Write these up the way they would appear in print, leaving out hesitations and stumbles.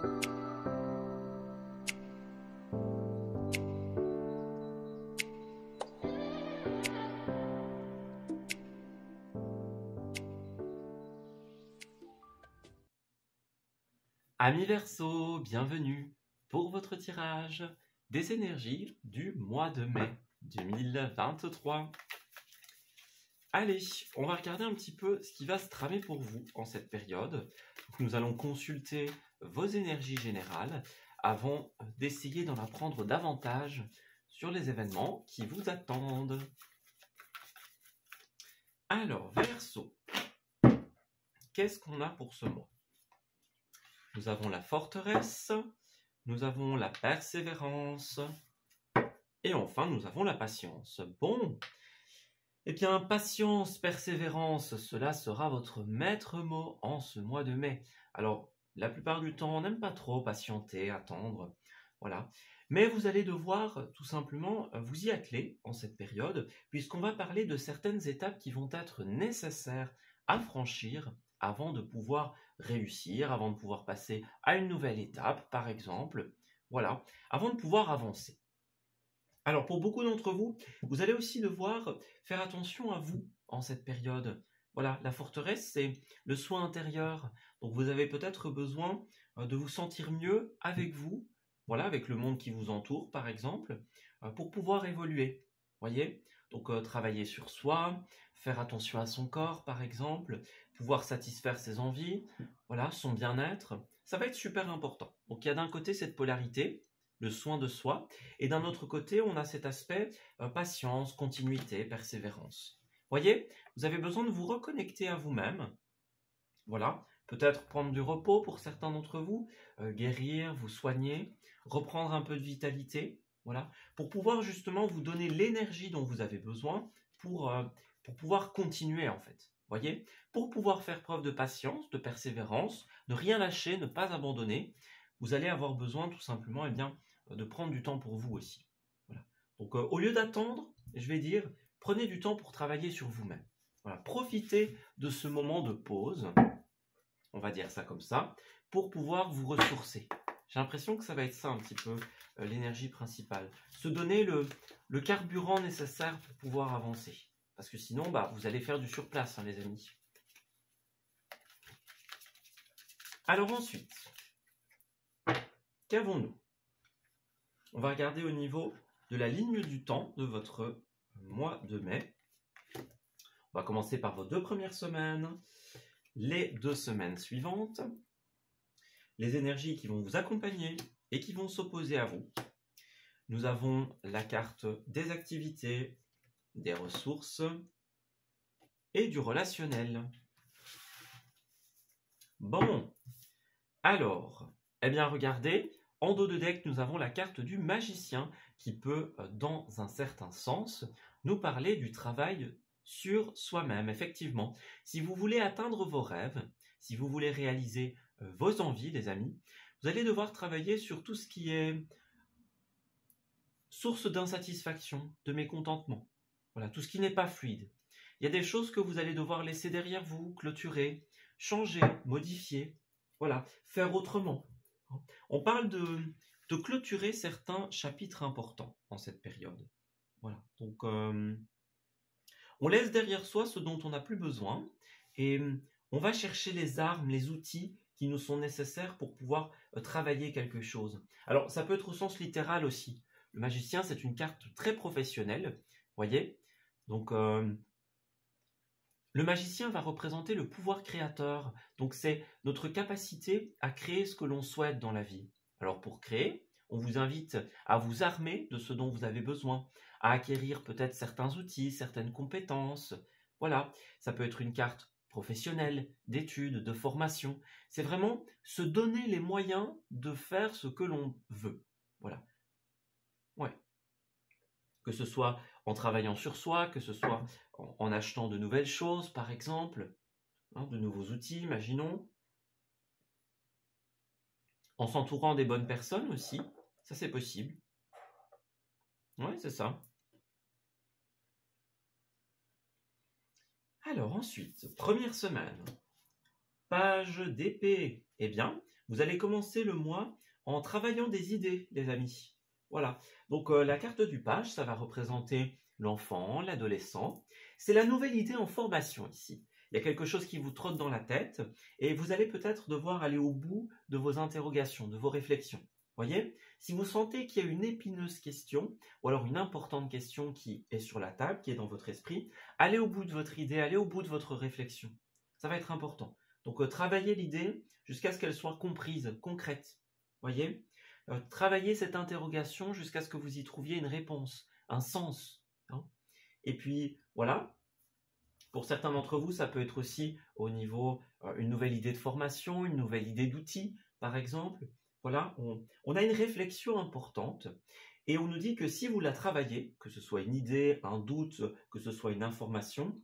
Amis Verseau, bienvenue pour votre tirage des énergies du mois de mai 2023. Allez, on va regarder un petit peu ce qui va se tramer pour vous en cette période. Donc, nous allons consulter vos énergies générales avant d'essayer d'en apprendre davantage sur les événements qui vous attendent. Alors, Verseau, qu'est-ce qu'on a pour ce mois ? Nous avons la forteresse, nous avons la persévérance, et enfin nous avons la patience. Bon, eh bien patience, persévérance, cela sera votre maître mot en ce mois de mai. Alors, la plupart du temps, on n'aime pas trop patienter, attendre, voilà. Mais vous allez devoir tout simplement vous y atteler en cette période, puisqu'on va parler de certaines étapes qui vont être nécessaires à franchir avant de pouvoir réussir, avant de pouvoir passer à une nouvelle étape, par exemple, voilà, avant de pouvoir avancer. Alors, pour beaucoup d'entre vous, vous allez aussi devoir faire attention à vous en cette période. Voilà, la forteresse, c'est le soin intérieur. Donc, vous avez peut-être besoin de vous sentir mieux avec vous, voilà, avec le monde qui vous entoure, par exemple, pour pouvoir évoluer. Voyez ? Donc, travailler sur soi, faire attention à son corps, par exemple, pouvoir satisfaire ses envies, voilà, son bien-être. Ça va être super important. Donc, il y a d'un côté cette polarité, le soin de soi, et d'un autre côté, on a cet aspect patience, continuité, persévérance. Voyez, vous avez besoin de vous reconnecter à vous-même. Voilà, peut-être prendre du repos pour certains d'entre vous, guérir, vous soigner, reprendre un peu de vitalité, voilà, pour pouvoir justement vous donner l'énergie dont vous avez besoin pour pouvoir continuer en fait. Voyez, pour pouvoir faire preuve de patience, de persévérance, ne rien lâcher, ne pas abandonner, vous allez avoir besoin tout simplement de prendre du temps pour vous aussi. Voilà. Donc au lieu d'attendre, je vais dire, prenez du temps pour travailler sur vous-même. Voilà. Profitez de ce moment de pause, on va dire ça comme ça, pour pouvoir vous ressourcer. J'ai l'impression que ça va être ça un petit peu l'énergie principale. Se donner le carburant nécessaire pour pouvoir avancer. Parce que sinon, vous allez faire du surplace, hein, les amis. Alors ensuite, qu'avons-nous ? On va regarder au niveau de la ligne du temps de votre mois de mai. On va commencer par vos 2 premières semaines, les 2 semaines suivantes, les énergies qui vont vous accompagner et qui vont s'opposer à vous. Nous avons la carte des activités, des ressources et du relationnel. Bon, alors, eh bien regardez, en dos de deck, nous avons la carte du magicien qui peut, dans un certain sens, nous parler du travail sur soi-même. Effectivement, si vous voulez atteindre vos rêves, si vous voulez réaliser vos envies, les amis, vous allez devoir travailler sur tout ce qui est source d'insatisfaction, de mécontentement. Voilà, tout ce qui n'est pas fluide. Il y a des choses que vous allez devoir laisser derrière vous, clôturer, changer, modifier, voilà, faire autrement. On parle de clôturer certains chapitres importants en cette période. Voilà, donc on laisse derrière soi ce dont on n'a plus besoin et on va chercher les armes, les outils qui nous sont nécessaires pour pouvoir travailler quelque chose. Alors, ça peut être au sens littéral aussi. Le magicien, c'est une carte très professionnelle, voyez. Donc, le magicien va représenter le pouvoir créateur. Donc, c'est notre capacité à créer ce que l'on souhaite dans la vie. Alors, pour créer, on vous invite à vous armer de ce dont vous avez besoin, à acquérir peut-être certains outils, certaines compétences. Voilà, ça peut être une carte professionnelle, d'études, de formation. C'est vraiment se donner les moyens de faire ce que l'on veut. Voilà. Ouais. Que ce soit en travaillant sur soi, que ce soit en achetant de nouvelles choses, par exemple, hein, de nouveaux outils, imaginons. En s'entourant des bonnes personnes aussi, ça c'est possible. Oui, c'est ça. Alors ensuite, première semaine, page d'épée. Eh bien, Vous allez commencer le mois en travaillant des idées, les amis. Voilà. Donc la carte du page, ça va représenter l'enfant, l'adolescent. C'est la nouvelle idée en formation ici. Il y a quelque chose qui vous trotte dans la tête et vous allez peut-être devoir aller au bout de vos interrogations, de vos réflexions. Voyez, si vous sentez qu'il y a une épineuse question ou alors une importante question qui est sur la table, qui est dans votre esprit, allez au bout de votre idée, allez au bout de votre réflexion. Ça va être important. Donc travaillez l'idée jusqu'à ce qu'elle soit comprise, concrète. Voyez, travaillez cette interrogation jusqu'à ce que vous y trouviez une réponse, un sens. Hein. Et puis voilà. Pour certains d'entre vous, ça peut être aussi au niveau une nouvelle idée de formation, une nouvelle idée d'outil, par exemple. Voilà, on a une réflexion importante et on nous dit que si vous la travaillez, que ce soit une idée, un doute, que ce soit une information,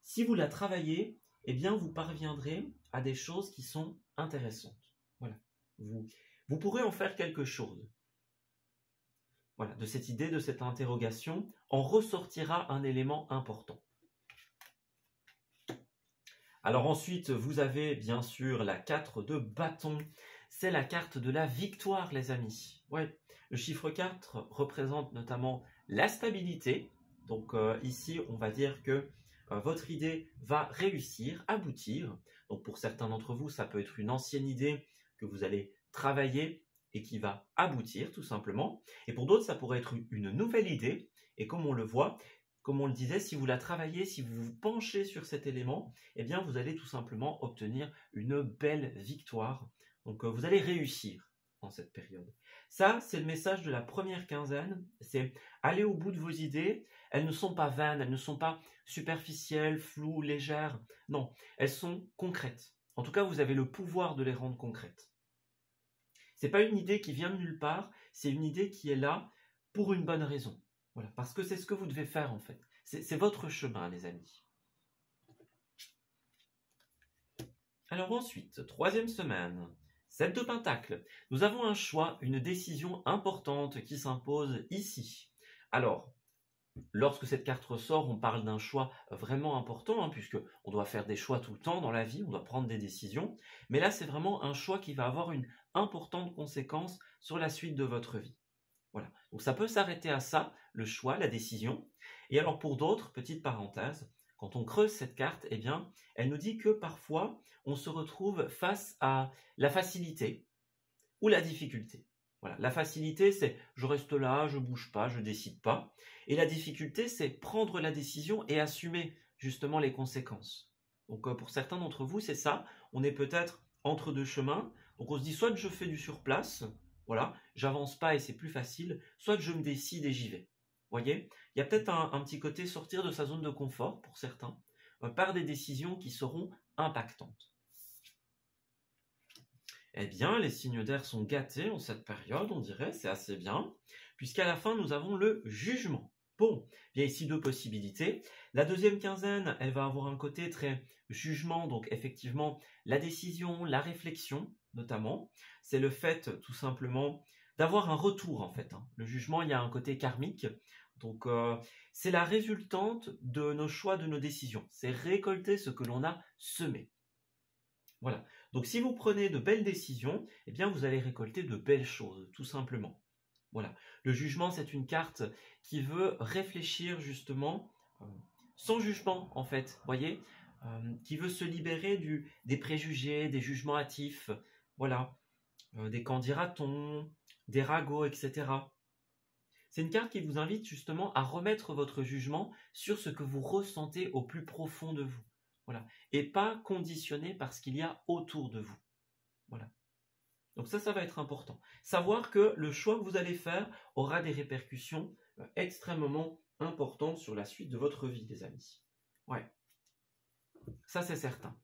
si vous la travaillez, eh bien vous parviendrez à des choses qui sont intéressantes. Voilà, vous pourrez en faire quelque chose. Voilà, de cette idée, de cette interrogation, en ressortira un élément important. Alors ensuite, vous avez bien sûr la 4 de bâton. C'est la carte de la victoire, les amis. Ouais. Le chiffre 4 représente notamment la stabilité. Donc ici, on va dire que votre idée va réussir, aboutir. Donc pour certains d'entre vous, ça peut être une ancienne idée que vous allez travailler et qui va aboutir tout simplement. Et pour d'autres, ça pourrait être une nouvelle idée. Et comme on le voit, comme on le disait, si vous la travaillez, si vous vous penchez sur cet élément, eh bien vous allez tout simplement obtenir une belle victoire. Donc vous allez réussir en cette période. Ça, c'est le message de la première quinzaine, c'est aller au bout de vos idées. Elles ne sont pas vaines, elles ne sont pas superficielles, floues, légères. Non, elles sont concrètes. En tout cas, vous avez le pouvoir de les rendre concrètes. Ce n'est pas une idée qui vient de nulle part, c'est une idée qui est là pour une bonne raison. Voilà, parce que c'est ce que vous devez faire en fait. C'est votre chemin, les amis. Alors ensuite, troisième semaine, 7 de Pentacle. Nous avons un choix, une décision importante qui s'impose ici. Alors, lorsque cette carte ressort, on parle d'un choix vraiment important, hein, puisque on doit faire des choix tout le temps dans la vie, on doit prendre des décisions. Mais là, c'est vraiment un choix qui va avoir une importante conséquence sur la suite de votre vie. Voilà. Donc ça peut s'arrêter à ça, le choix, la décision. Et alors pour d'autres, petite parenthèse, quand on creuse cette carte, eh bien, elle nous dit que parfois, on se retrouve face à la facilité ou la difficulté. Voilà. La facilité, c'est je reste là, je bouge pas, je décide pas. Et la difficulté, c'est prendre la décision et assumer justement les conséquences. Donc pour certains d'entre vous, c'est ça. On est peut-être entre deux chemins. Donc on se dit soit je fais du surplace, voilà, j'avance pas et c'est plus facile, soit je me décide et j'y vais. Vous voyez, il y a peut-être un petit côté sortir de sa zone de confort pour certains, par des décisions qui seront impactantes. Eh bien, les signes d'air sont gâtés en cette période, on dirait, c'est assez bien, puisqu'à la fin, nous avons le jugement. Bon, il y a ici deux possibilités. La deuxième quinzaine, elle va avoir un côté très jugement, donc effectivement, la décision, la réflexion, notamment. C'est le fait, tout simplement, d'avoir un retour, en fait. Le jugement, il y a un côté karmique. Donc, c'est la résultante de nos choix, de nos décisions. C'est récolter ce que l'on a semé. Voilà. Donc, si vous prenez de belles décisions, eh bien, vous allez récolter de belles choses, tout simplement. Voilà. Le jugement, c'est une carte qui veut réfléchir, justement, sans jugement, en fait. Vous voyez, qui veut se libérer des préjugés, des jugements hâtifs, voilà, des qu'en dira-t-on, des ragots, etc. C'est une carte qui vous invite justement à remettre votre jugement sur ce que vous ressentez au plus profond de vous. Voilà. Et pas conditionné par ce qu'il y a autour de vous. Voilà. Donc ça va être important. Savoir que le choix que vous allez faire aura des répercussions extrêmement importantes sur la suite de votre vie, les amis. Ouais. Ça, c'est certain.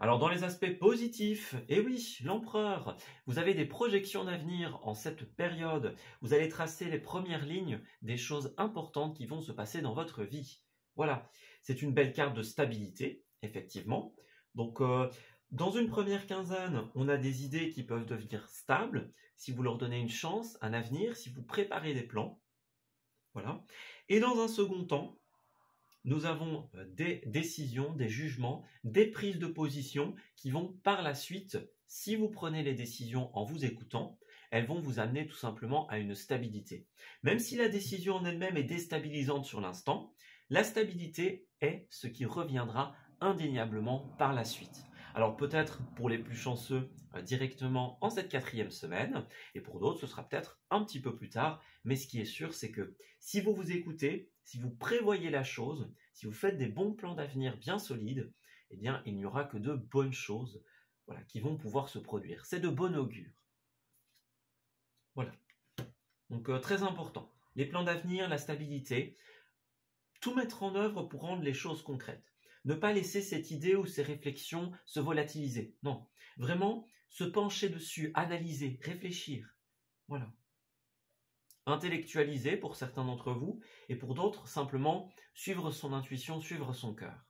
Alors, dans les aspects positifs, eh oui, l'empereur, vous avez des projections d'avenir en cette période. Vous allez tracer les premières lignes des choses importantes qui vont se passer dans votre vie. Voilà, c'est une belle carte de stabilité, effectivement. Donc, dans une première quinzaine, on a des idées qui peuvent devenir stables si vous leur donnez une chance, un avenir, si vous préparez des plans. Voilà. Et dans un second temps, nous avons des décisions, des jugements, des prises de position qui vont par la suite, si vous prenez les décisions en vous écoutant, elles vont vous amener tout simplement à une stabilité. Même si la décision en elle-même est déstabilisante sur l'instant, la stabilité est ce qui reviendra indéniablement par la suite. Alors peut-être pour les plus chanceux directement en cette 4e semaine, et pour d'autres ce sera peut-être un petit peu plus tard, mais ce qui est sûr c'est que si vous vous écoutez, si vous prévoyez la chose, si vous faites des bons plans d'avenir bien solides, eh bien il n'y aura que de bonnes choses qui vont pouvoir se produire. C'est de bon augure. Voilà. Donc très important. Les plans d'avenir, la stabilité, tout mettre en œuvre pour rendre les choses concrètes. Ne pas laisser cette idée ou ces réflexions se volatiliser. Non, vraiment se pencher dessus, analyser, réfléchir. Voilà. Intellectualiser pour certains d'entre vous et pour d'autres, simplement suivre son intuition, suivre son cœur.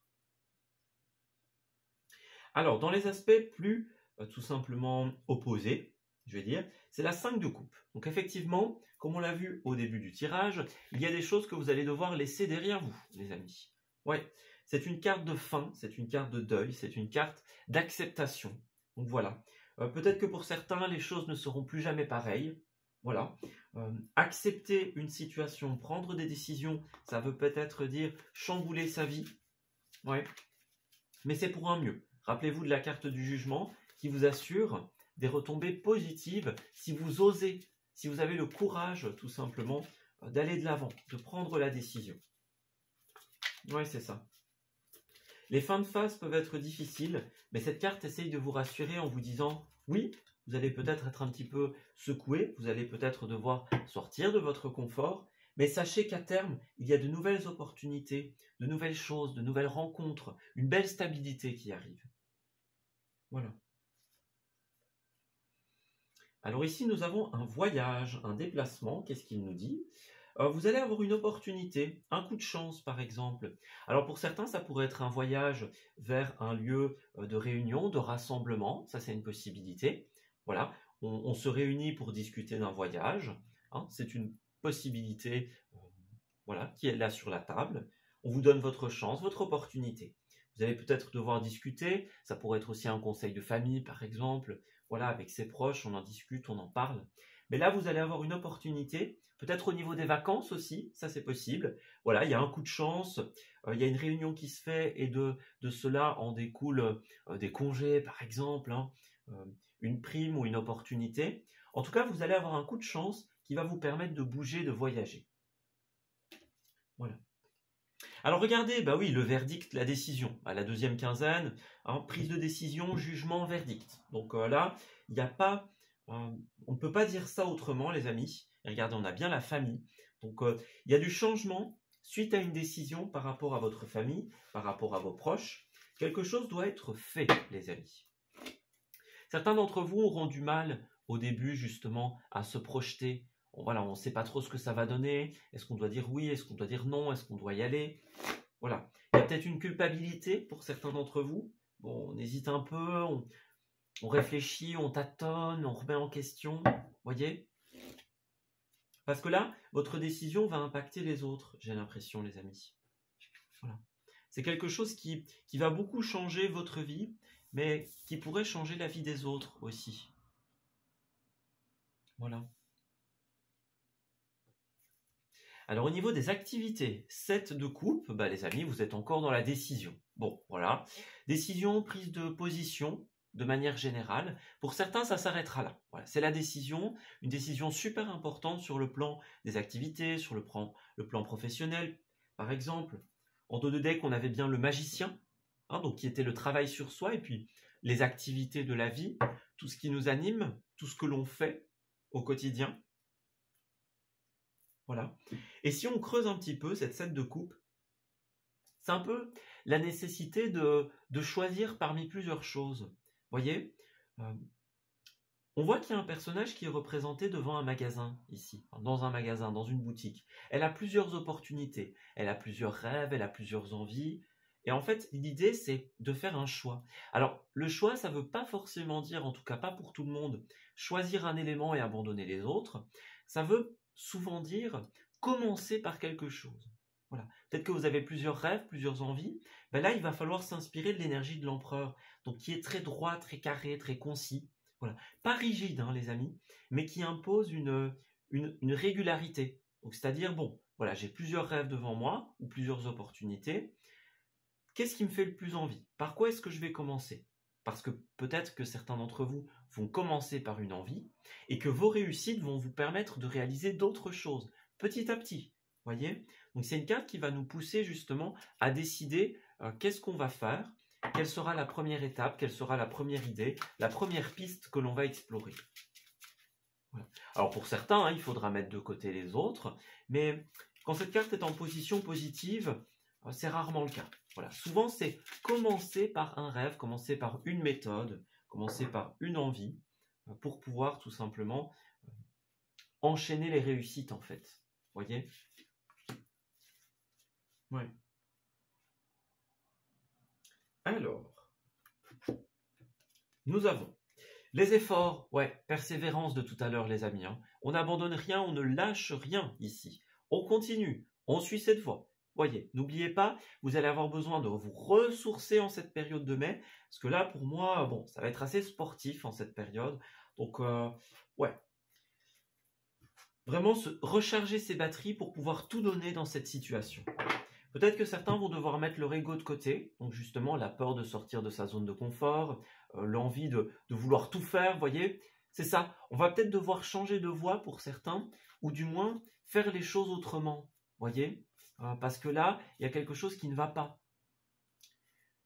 Alors, dans les aspects plus tout simplement opposés, je vais dire, c'est la 5 de coupe. Donc effectivement, comme on l'a vu au début du tirage, il y a des choses que vous allez devoir laisser derrière vous, les amis. Ouais, c'est une carte de fin, c'est une carte de deuil, c'est une carte d'acceptation. Donc voilà. Peut-être que pour certains, les choses ne seront plus jamais pareilles. Voilà. Accepter une situation, prendre des décisions, ça veut peut-être dire chambouler sa vie. Ouais. Mais c'est pour un mieux. Rappelez-vous de la carte du jugement qui vous assure des retombées positives si vous osez, si vous avez le courage tout simplement d'aller de l'avant, de prendre la décision. Oui, c'est ça. Les fins de phase peuvent être difficiles, mais cette carte essaye de vous rassurer en vous disant « Oui, vous allez peut-être être un petit peu secoué, vous allez peut-être devoir sortir de votre confort, mais sachez qu'à terme, il y a de nouvelles opportunités, de nouvelles choses, de nouvelles rencontres, une belle stabilité qui arrive. » Voilà. Alors ici, nous avons un voyage, un déplacement. Qu'est-ce qu'il nous dit ? Vous allez avoir une opportunité, un coup de chance par exemple. Alors pour certains, ça pourrait être un voyage vers un lieu de réunion, de rassemblement. Ça, c'est une possibilité. Voilà, on se réunit pour discuter d'un voyage. Hein, c'est une possibilité qui est là sur la table. On vous donne votre chance, votre opportunité. Vous allez peut-être devoir discuter. Ça pourrait être aussi un conseil de famille par exemple. Voilà, avec ses proches, on en discute, on en parle. Mais là, vous allez avoir une opportunité, peut-être au niveau des vacances aussi, ça c'est possible. Voilà, il y a un coup de chance, il y a une réunion qui se fait et de cela en découle des congés par exemple, une prime ou une opportunité. En tout cas, vous allez avoir un coup de chance qui va vous permettre de bouger, de voyager. Voilà. Alors regardez, bah oui, le verdict, la décision, à la 2e quinzaine, prise de décision, jugement, verdict. Donc là, il n'y a pas, on ne peut pas dire ça autrement, les amis. Et regardez, on a bien la famille. Donc il y a du changement suite à une décision par rapport à votre famille, par rapport à vos proches. Quelque chose doit être fait, les amis. Certains d'entre vous auront du mal au début justement à se projeter. Voilà, on ne sait pas trop ce que ça va donner. Est-ce qu'on doit dire oui? Est-ce qu'on doit dire non? Est-ce qu'on doit y aller? Voilà. Il y a peut-être une culpabilité pour certains d'entre vous. Bon, on hésite un peu, on réfléchit, on tâtonne, on remet en question. Voyez? Parce que là, votre décision va impacter les autres, j'ai l'impression, les amis. Voilà. C'est quelque chose qui va beaucoup changer votre vie, mais qui pourrait changer la vie des autres aussi. Voilà. Alors au niveau des activités, 7 de coupe, bah, les amis, vous êtes encore dans la décision. Bon, voilà. Décision, prise de position, de manière générale. Pour certains, ça s'arrêtera là. Voilà, c'est la décision, une décision super importante sur le plan des activités, sur le plan professionnel. Par exemple, en dos de deck, on avait bien le magicien, donc qui était le travail sur soi, et puis les activités de la vie, tout ce qui nous anime, tout ce que l'on fait au quotidien. Voilà. Et si on creuse un petit peu cette 7 de coupe, c'est un peu la nécessité de choisir parmi plusieurs choses. Voyez, on voit qu'il y a un personnage qui est représenté devant un magasin, ici, dans un magasin, dans une boutique. Elle a plusieurs opportunités, elle a plusieurs rêves, elle a plusieurs envies. Et en fait, l'idée, c'est de faire un choix. Alors, le choix, ça ne veut pas forcément dire, en tout cas pas pour tout le monde, choisir un élément et abandonner les autres. Ça veut souvent dire commencer par quelque chose. Voilà. Peut-être que vous avez plusieurs rêves, plusieurs envies. Ben là, il va falloir s'inspirer de l'énergie de l'empereur, donc qui est très droit, très carré, très concis. Voilà. Pas rigide, hein, les amis, mais qui impose une régularité. Donc, c'est-à-dire, bon, voilà, j'ai plusieurs rêves devant moi, ou plusieurs opportunités. Qu'est-ce qui me fait le plus envie? Par quoi est-ce que je vais commencer? Parce que peut-être que certains d'entre vous vont commencer par une envie, et que vos réussites vont vous permettre de réaliser d'autres choses, petit à petit. Voyez? Donc c'est une carte qui va nous pousser justement à décider qu'est-ce qu'on va faire, quelle sera la première étape, quelle sera la première idée, la première piste que l'on va explorer. Voilà. Alors pour certains, hein, il faudra mettre de côté les autres, mais quand cette carte est en position positive, c'est rarement le cas. Voilà. Souvent, c'est commencer par un rêve, commencer par une méthode, commencer par une envie, pour pouvoir tout simplement enchaîner les réussites en fait. Voyez? Ouais. Alors, nous avons les efforts, ouais, persévérance de tout à l'heure les amis. Hein. On n'abandonne rien, on ne lâche rien ici. On continue, on suit cette voie. Voyez, n'oubliez pas, vous allez avoir besoin de vous ressourcer en cette période de mai, parce que là, pour moi, bon, ça va être assez sportif en cette période. Donc, ouais, vraiment recharger ses batteries pour pouvoir tout donner dans cette situation. Peut-être que certains vont devoir mettre leur ego de côté, donc justement la peur de sortir de sa zone de confort, l'envie de vouloir tout faire, voyez, c'est ça. On va peut-être devoir changer de voie pour certains, ou du moins faire les choses autrement, voyez, parce que là, il y a quelque chose qui ne va pas.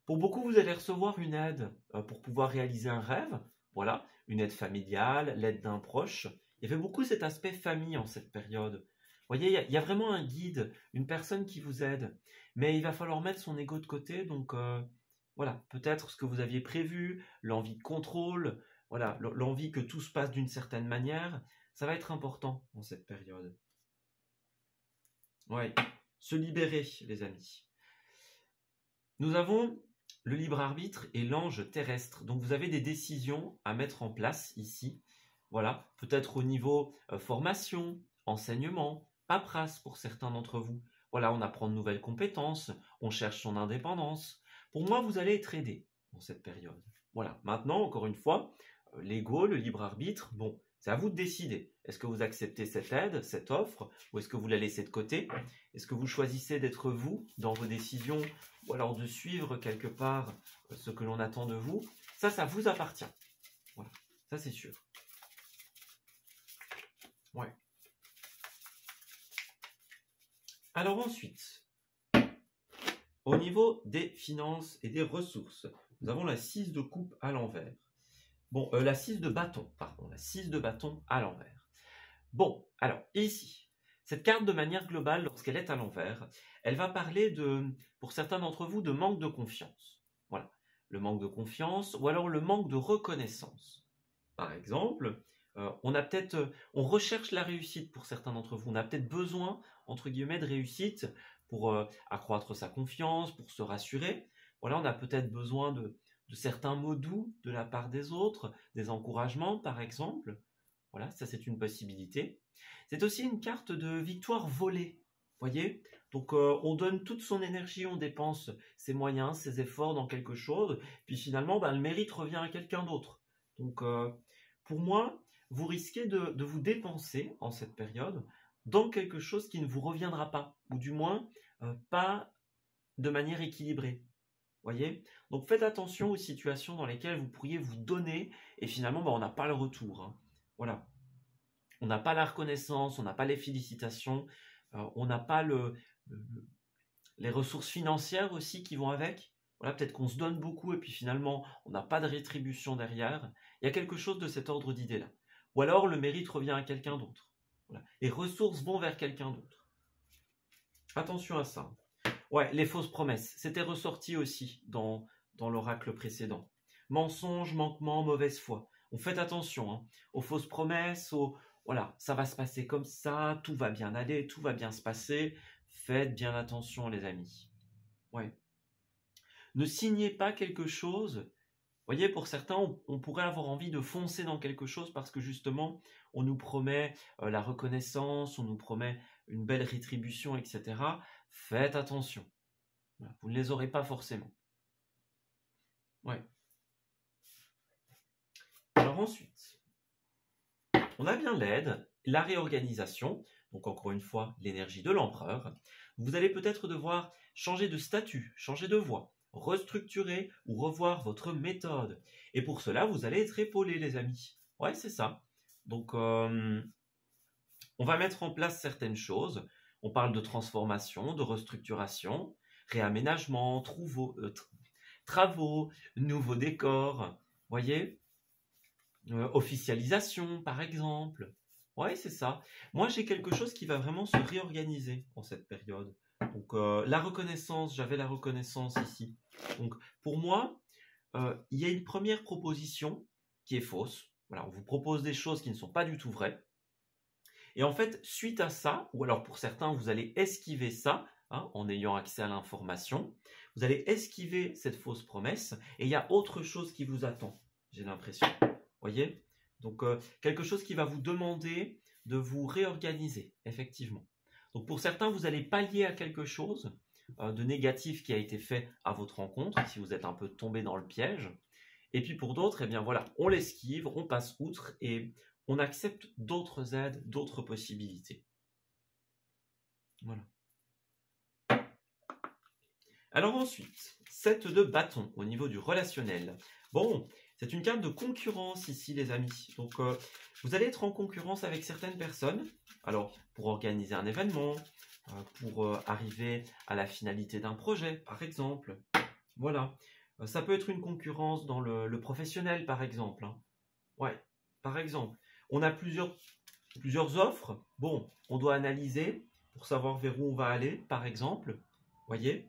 Pour beaucoup, vous allez recevoir une aide pour pouvoir réaliser un rêve, voilà, une aide familiale, l'aide d'un proche. Il y avait beaucoup cet aspect famille en cette période. Vous voyez, il y a vraiment un guide, une personne qui vous aide, mais il va falloir mettre son ego de côté, donc voilà, peut-être ce que vous aviez prévu, l'envie de contrôle, voilà, l'envie que tout se passe d'une certaine manière, ça va être important en cette période. Ouais, se libérer, les amis. Nous avons le libre arbitre et l'ange terrestre, donc vous avez des décisions à mettre en place ici, voilà, peut-être au niveau formation, enseignement, paperasse pour certains d'entre vous. Voilà, on apprend de nouvelles compétences, on cherche son indépendance. Pour moi, vous allez être aidé dans cette période. Voilà, maintenant, encore une fois, l'ego, le libre arbitre, bon, c'est à vous de décider. Est-ce que vous acceptez cette aide, cette offre, ou est-ce que vous la laissez de côté? Est-ce que vous choisissez d'être vous dans vos décisions, ou alors de suivre quelque part ce que l'on attend de vous? Ça vous appartient. Voilà, ça c'est sûr. Ouais. Alors ensuite, au niveau des finances et des ressources, nous avons la 6 de coupe à l'envers. Bon, la 6 de bâton, pardon, la 6 de bâton à l'envers. Bon, alors ici, cette carte de manière globale, lorsqu'elle est à l'envers, elle va parler pour certains d'entre vous, de manque de confiance. Voilà, le manque de confiance ou alors le manque de reconnaissance. Par exemple, on recherche la réussite pour certains d'entre vous. On a peut-être besoin, entre guillemets, de réussite pour accroître sa confiance, pour se rassurer. Voilà, on a peut-être besoin de certains mots doux de la part des autres, des encouragements, par exemple. Voilà, ça c'est une possibilité. C'est aussi une carte de victoire volée. Voyez, donc on donne toute son énergie, on dépense ses moyens, ses efforts dans quelque chose, puis finalement, le mérite revient à quelqu'un d'autre. Donc, pour moi, vous risquez de vous dépenser en cette période dans quelque chose qui ne vous reviendra pas, ou du moins pas de manière équilibrée. Voyez? Donc faites attention aux situations dans lesquelles vous pourriez vous donner et finalement on n'a pas le retour. Hein. Voilà. On n'a pas la reconnaissance, on n'a pas les félicitations, on n'a pas les ressources financières aussi qui vont avec. Voilà, peut-être qu'on se donne beaucoup et puis finalement on n'a pas de rétribution derrière. Il y a quelque chose de cet ordre d'idée-là. Ou alors le mérite revient à quelqu'un d'autre. Voilà. Les ressources vont vers quelqu'un d'autre. Attention à ça. Ouais, les fausses promesses. C'était ressorti aussi dans l'oracle précédent. Mensonges, manquements, mauvaise foi. On fait attention hein, aux fausses promesses, voilà, ça va se passer comme ça, tout va bien aller, tout va bien se passer. Faites bien attention les amis. Ouais. Ne signez pas quelque chose. Vous voyez, pour certains, on pourrait avoir envie de foncer dans quelque chose parce que justement, on nous promet la reconnaissance, on nous promet une belle rétribution, etc. faites attention. Voilà, vous ne les aurez pas forcément. Ouais. Alors ensuite, on a bien l'aide, la réorganisation, donc encore une fois, l'énergie de l'empereur. Vous allez peut-être devoir changer de statut, changer de voie, restructurer ou revoir votre méthode. Et pour cela, vous allez être épaulé, les amis. Ouais, c'est ça. Donc, on va mettre en place certaines choses. On parle de transformation, de restructuration, réaménagement, travaux, nouveaux décors. Voyez, officialisation, par exemple. Ouais, c'est ça. Moi, j'ai quelque chose qui va vraiment se réorganiser en cette période. Donc, la reconnaissance, j'avais la reconnaissance ici. Donc, pour moi, il y a une première proposition qui est fausse. Voilà, on vous propose des choses qui ne sont pas du tout vraies. Et en fait, suite à ça, ou alors pour certains, vous allez esquiver ça, hein, en ayant accès à l'information. Vous allez esquiver cette fausse promesse et il y a autre chose qui vous attend, j'ai l'impression. Voyez? Donc, quelque chose qui va vous demander de vous réorganiser, effectivement. Donc, pour certains, vous allez pallier à quelque chose de négatif qui a été fait à votre rencontre, si vous êtes un peu tombé dans le piège. Et puis pour d'autres, eh bien voilà, on l'esquive, on passe outre et on accepte d'autres aides, d'autres possibilités. Voilà. Alors ensuite, 7 de bâton au niveau du relationnel. Bon, c'est une carte de concurrence ici, les amis. Donc, vous allez être en concurrence avec certaines personnes. Alors, pour organiser un événement, pour arriver à la finalité d'un projet, par exemple. Voilà. Ça peut être une concurrence dans le professionnel, par exemple. Hein. Ouais, par exemple. On a plusieurs offres. Bon, on doit analyser pour savoir vers où on va aller, par exemple. Voyez ?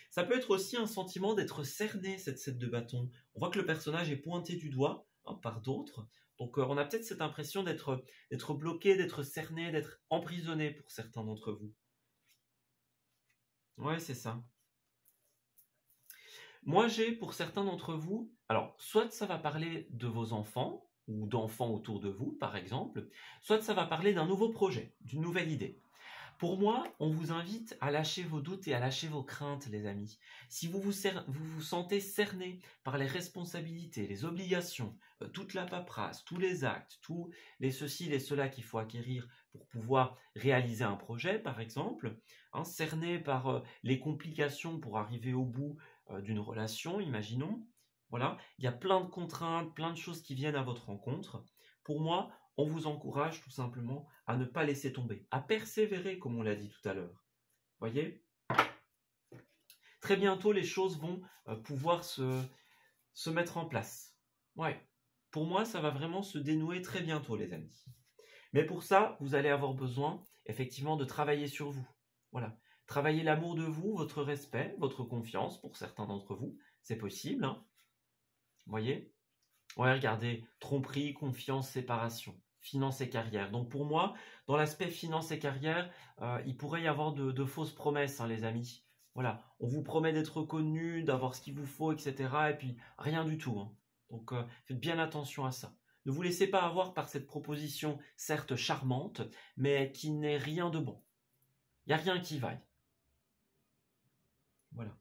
Ça peut être aussi un sentiment d'être cerné, cette 7 de bâton. On voit que le personnage est pointé du doigt par d'autres. Donc on a peut-être cette impression d'être bloqué, d'être cerné, d'être emprisonné pour certains d'entre vous. Ouais, c'est ça. Moi, j'ai pour certains d'entre vous, alors soit ça va parler de vos enfants ou d'enfants autour de vous, par exemple, soit ça va parler d'un nouveau projet, d'une nouvelle idée. Pour moi, on vous invite à lâcher vos doutes et à lâcher vos craintes, les amis. Si vous vous sentez cerné par les responsabilités, les obligations, toute la paperasse, tous les actes, tous les ceci, les cela qu'il faut acquérir pour pouvoir réaliser un projet, par exemple, hein, cerné par les complications pour arriver au bout d'une relation, imaginons. Voilà, il y a plein de contraintes, plein de choses qui viennent à votre rencontre. Pour moi, on vous encourage tout simplement à ne pas laisser tomber, à persévérer comme on l'a dit tout à l'heure. Voyez ? Très bientôt, les choses vont pouvoir se mettre en place. Ouais. Pour moi, ça va vraiment se dénouer très bientôt, les amis. Mais pour ça, vous allez avoir besoin, effectivement, de travailler sur vous. Voilà. Travailler l'amour de vous, votre respect, votre confiance, pour certains d'entre vous. C'est possible, hein. Voyez ? Ouais, regardez, tromperie, confiance, séparation, finance et carrière. Donc pour moi, dans l'aspect finance et carrière, il pourrait y avoir de fausses promesses, hein, les amis. Voilà, on vous promet d'être reconnu, d'avoir ce qu'il vous faut, etc. Et puis rien du tout. Hein. Donc faites bien attention à ça. Ne vous laissez pas avoir par cette proposition, certes charmante, mais qui n'est rien de bon. Il n'y a rien qui vaille. Voilà.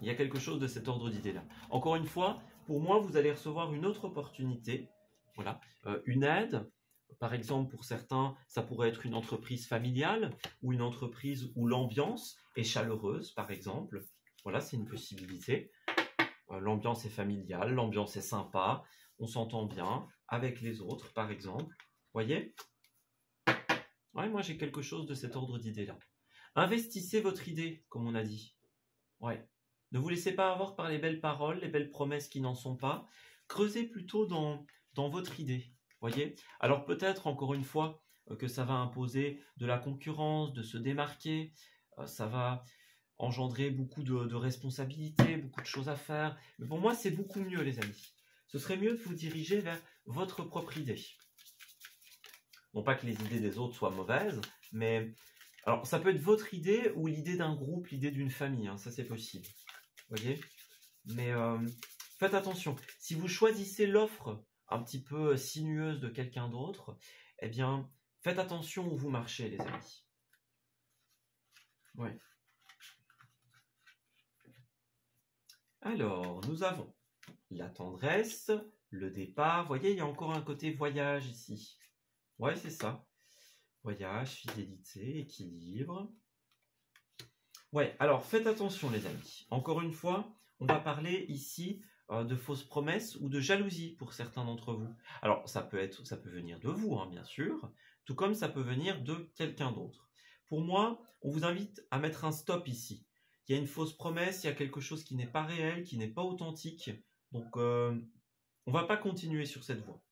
Il y a quelque chose de cet ordre d'idée-là. Encore une fois, pour moi, vous allez recevoir une autre opportunité, voilà, une aide. Par exemple, pour certains, ça pourrait être une entreprise familiale ou une entreprise où l'ambiance est chaleureuse, par exemple. Voilà, c'est une possibilité. L'ambiance est familiale, l'ambiance est sympa, on s'entend bien avec les autres, par exemple. Voyez ? Ouais, moi, j'ai quelque chose de cet ordre d'idée-là. Investissez votre idée, comme on a dit. Ouais. Ne vous laissez pas avoir par les belles paroles, les belles promesses qui n'en sont pas. Creusez plutôt dans votre idée. Voyez ? Alors peut-être, encore une fois, que ça va imposer de la concurrence, de se démarquer. Ça va engendrer beaucoup de responsabilités, beaucoup de choses à faire. Mais pour moi, c'est beaucoup mieux, les amis. Ce serait mieux de vous diriger vers votre propre idée. Non pas que les idées des autres soient mauvaises, mais... Alors, ça peut être votre idée ou l'idée d'un groupe, l'idée d'une famille. Hein, ça, c'est possible. Voyez ? Mais faites attention. Si vous choisissez l'offre un petit peu sinueuse de quelqu'un d'autre, eh bien, faites attention où vous marchez, les amis. Ouais. Alors, nous avons la tendresse, le départ. Vous voyez, il y a encore un côté voyage ici. Ouais, c'est ça. Voyage, fidélité, équilibre. Ouais, alors faites attention les amis. Encore une fois, on va parler ici de fausses promesses ou de jalousie pour certains d'entre vous. Alors, ça peut venir de vous, hein, bien sûr, tout comme ça peut venir de quelqu'un d'autre. Pour moi, on vous invite à mettre un stop ici. Il y a une fausse promesse, il y a quelque chose qui n'est pas réel, qui n'est pas authentique. Donc, on ne va pas continuer sur cette voie.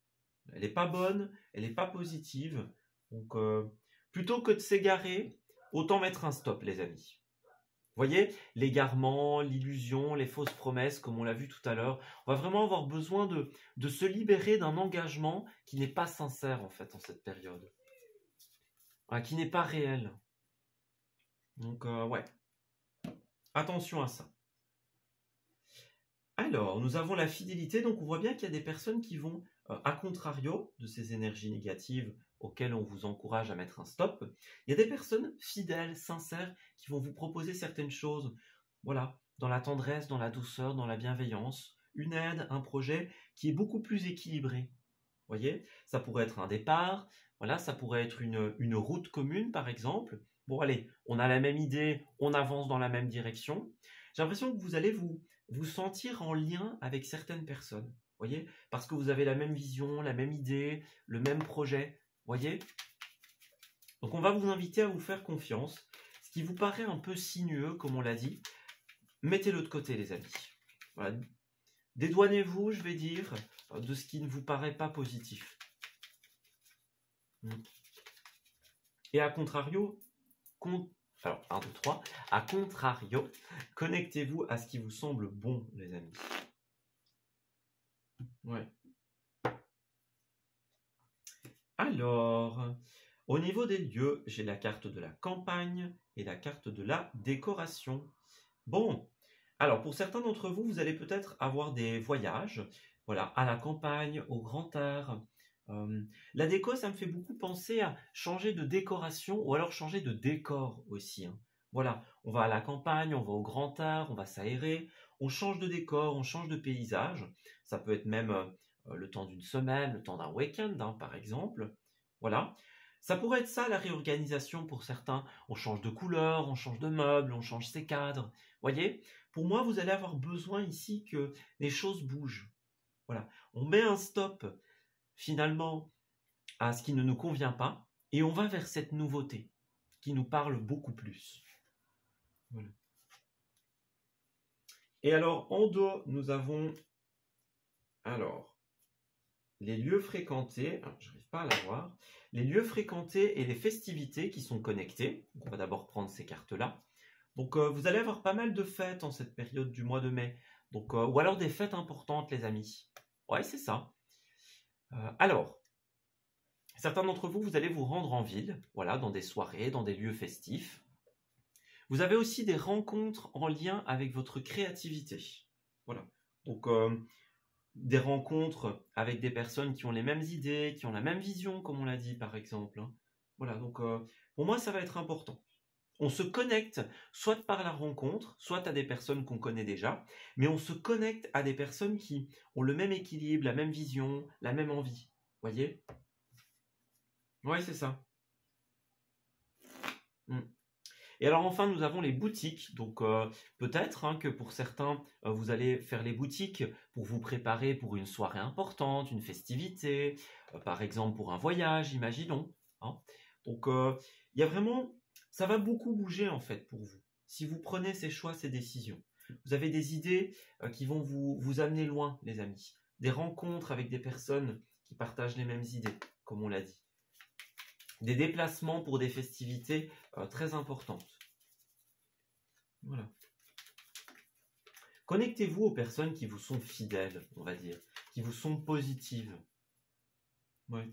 Elle n'est pas bonne, elle n'est pas positive. Donc, plutôt que de s'égarer, autant mettre un stop, les amis. Vous voyez, l'égarement, l'illusion, les fausses promesses, comme on l'a vu tout à l'heure, on va vraiment avoir besoin de se libérer d'un engagement qui n'est pas sincère, en fait, en cette période. Qui n'est pas réel. Donc, ouais. Attention à ça. Alors, nous avons la fidélité, donc on voit bien qu'il y a des personnes qui vont, à contrario de ces énergies négatives auxquelles on vous encourage à mettre un stop, il y a des personnes fidèles, sincères, qui vont vous proposer certaines choses, voilà, dans la tendresse, dans la douceur, dans la bienveillance, une aide, un projet qui est beaucoup plus équilibré. Vous voyez, ça pourrait être un départ, voilà, ça pourrait être une route commune, par exemple. Bon, allez, on a la même idée, on avance dans la même direction. J'ai l'impression que vous allez vous sentir en lien avec certaines personnes, voyez, parce que vous avez la même vision, la même idée, le même projet, voyez. Donc on va vous inviter à vous faire confiance. Ce qui vous paraît un peu sinueux, comme on l'a dit, mettez-le de côté, les amis. Voilà. Dédouanez-vous, je vais dire, de ce qui ne vous paraît pas positif. Et à contrario, alors, 1, 2, 3. À contrario, connectez-vous à ce qui vous semble bon, les amis. Ouais. Alors, au niveau des lieux, j'ai la carte de la campagne et la carte de la décoration. Bon, alors pour certains d'entre vous, vous allez peut-être avoir des voyages, voilà, à la campagne, au grand air. La déco, ça me fait beaucoup penser à changer de décoration ou alors changer de décor aussi, hein. Voilà, on va à la campagne, on va au grand air, on va s'aérer, on change de décor, on change de paysage. Ça peut être même le temps d'une semaine, le temps d'un week-end, hein, par exemple. Voilà. Ça pourrait être ça la réorganisation pour certains. On change de couleur, on change de meubles, on change ses cadres. Voyez, pour moi, vous allez avoir besoin ici que les choses bougent. Voilà, on met un stop finalement à ce qui ne nous convient pas et on va vers cette nouveauté qui nous parle beaucoup plus. Voilà. Et alors, en dos, nous avons les lieux fréquentés, je n'arrive pas à la voir, les lieux fréquentés et les festivités qui sont connectés. Donc, on va d'abord prendre ces cartes-là. Donc, vous allez avoir pas mal de fêtes en cette période du mois de mai. Donc, ou alors des fêtes importantes, les amis. Ouais, c'est ça. Alors, certains d'entre vous, vous allez vous rendre en ville, voilà, dans des soirées, dans des lieux festifs. Vous avez aussi des rencontres en lien avec votre créativité. Voilà. Donc, des rencontres avec des personnes qui ont les mêmes idées, qui ont la même vision, comme on l'a dit, par exemple, hein. Voilà, donc pour moi, ça va être important. On se connecte soit par la rencontre, soit à des personnes qu'on connaît déjà, mais on se connecte à des personnes qui ont le même équilibre, la même vision, la même envie. Voyez ? Ouais, c'est ça. Et alors enfin, nous avons les boutiques. Donc peut-être hein, que pour certains, vous allez faire les boutiques pour vous préparer pour une soirée importante, une festivité, par exemple pour un voyage, imaginons, hein. Donc il y a vraiment, ça va beaucoup bouger en fait pour vous. Si vous prenez ces choix, ces décisions. Vous avez des idées qui vont vous amener loin, les amis. Des rencontres avec des personnes qui partagent les mêmes idées, comme on l'a dit. Des déplacements pour des festivités très importantes. Voilà. Connectez-vous aux personnes qui vous sont fidèles, on va dire, qui vous sont positives. Ouais.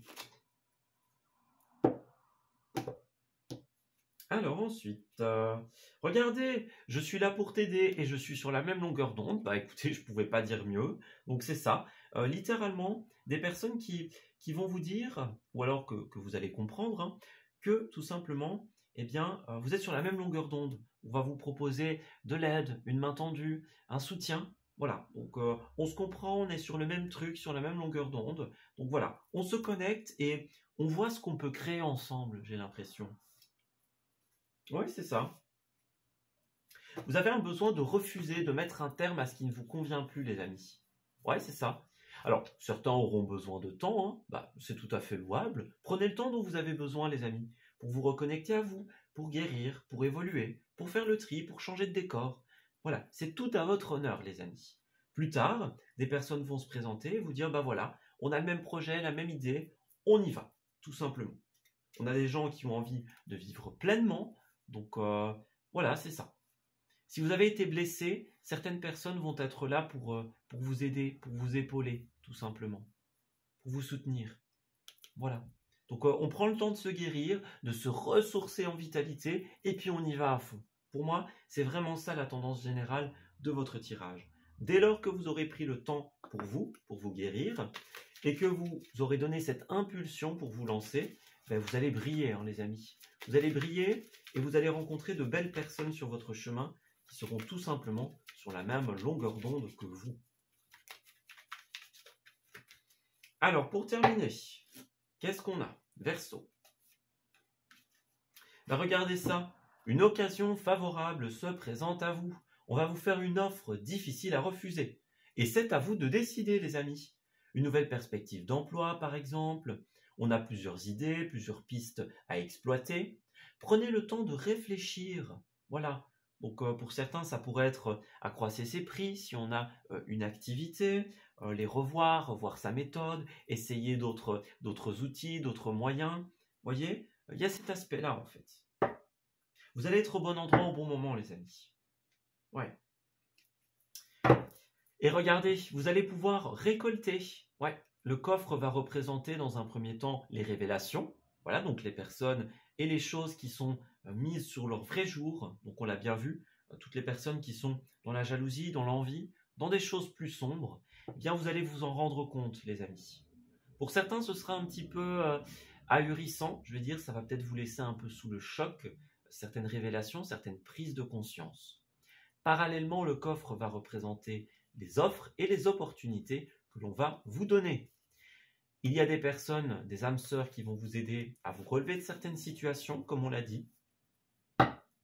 Alors ensuite, regardez, je suis là pour t'aider et je suis sur la même longueur d'onde. Bah écoutez, je ne pouvais pas dire mieux. Donc c'est ça, littéralement, des personnes qui vont vous dire, ou alors que vous allez comprendre, hein, que tout simplement, eh bien, vous êtes sur la même longueur d'onde. On va vous proposer de l'aide, une main tendue, un soutien. Voilà, donc on se comprend, on est sur le même truc, sur la même longueur d'onde. Donc voilà, on se connecte et on voit ce qu'on peut créer ensemble, j'ai l'impression. Oui, c'est ça. Vous avez un besoin de refuser, de mettre un terme à ce qui ne vous convient plus, les amis. Ouais, c'est ça. Alors, certains auront besoin de temps, hein. C'est tout à fait louable. Prenez le temps dont vous avez besoin, les amis, pour vous reconnecter à vous, pour guérir, pour évoluer, pour faire le tri, pour changer de décor. Voilà, c'est tout à votre honneur, les amis. Plus tard, des personnes vont se présenter et vous dire, voilà, on a le même projet, la même idée, on y va, tout simplement. On a des gens qui ont envie de vivre pleinement, donc voilà, c'est ça. Si vous avez été blessé, certaines personnes vont être là pour vous aider, pour vous épauler, tout simplement, pour vous soutenir. Voilà. Donc on prend le temps de se guérir, de se ressourcer en vitalité, et puis on y va à fond. Pour moi, c'est vraiment ça la tendance générale de votre tirage. Dès lors que vous aurez pris le temps pour vous guérir, et que vous aurez donné cette impulsion pour vous lancer, vous allez briller, hein, les amis. Vous allez briller et vous allez rencontrer de belles personnes sur votre chemin qui seront tout simplement sur la même longueur d'onde que vous. Alors, pour terminer, qu'est-ce qu'on a? Verseau. Regardez ça. Une occasion favorable se présente à vous. On va vous faire une offre difficile à refuser. Et c'est à vous de décider, les amis. Une nouvelle perspective d'emploi, par exemple. On a plusieurs idées, plusieurs pistes à exploiter. Prenez le temps de réfléchir. Voilà. Donc pour certains, ça pourrait être accroître ses prix si on a une activité, les revoir sa méthode, essayer d'autres outils, d'autres moyens. Vous voyez, il y a cet aspect-là en fait. Vous allez être au bon endroit au bon moment, les amis. Ouais. Et regardez, vous allez pouvoir récolter. Ouais. Le coffre va représenter dans un premier temps les révélations. Voilà, donc les personnes et les choses qui sont mises sur leur vrai jour. Donc on l'a bien vu, toutes les personnes qui sont dans la jalousie, dans l'envie, dans des choses plus sombres, eh bien vous allez vous en rendre compte, les amis. Pour certains, ce sera un petit peu ahurissant. Je veux dire, ça va peut-être vous laisser un peu sous le choc, certaines révélations, certaines prises de conscience. Parallèlement, le coffre va représenter les offres et les opportunités que l'on va vous donner. Il y a des personnes, des âmes sœurs qui vont vous aider à vous relever de certaines situations, comme on l'a dit.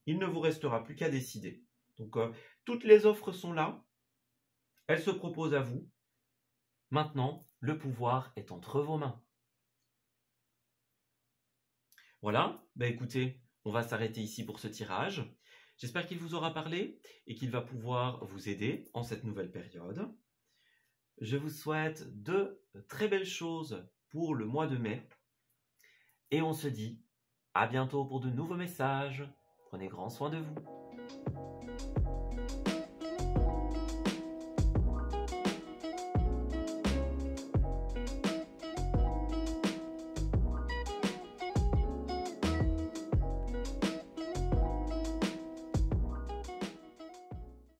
Il ne vous restera plus qu'à décider. Donc, toutes les offres sont là. Elles se proposent à vous. Maintenant, le pouvoir est entre vos mains. Voilà, écoutez, on va s'arrêter ici pour ce tirage. J'espère qu'il vous aura parlé et qu'il va pouvoir vous aider en cette nouvelle période. Je vous souhaite de très belles choses pour le mois de mai. Et on se dit à bientôt pour de nouveaux messages. Prenez grand soin de vous.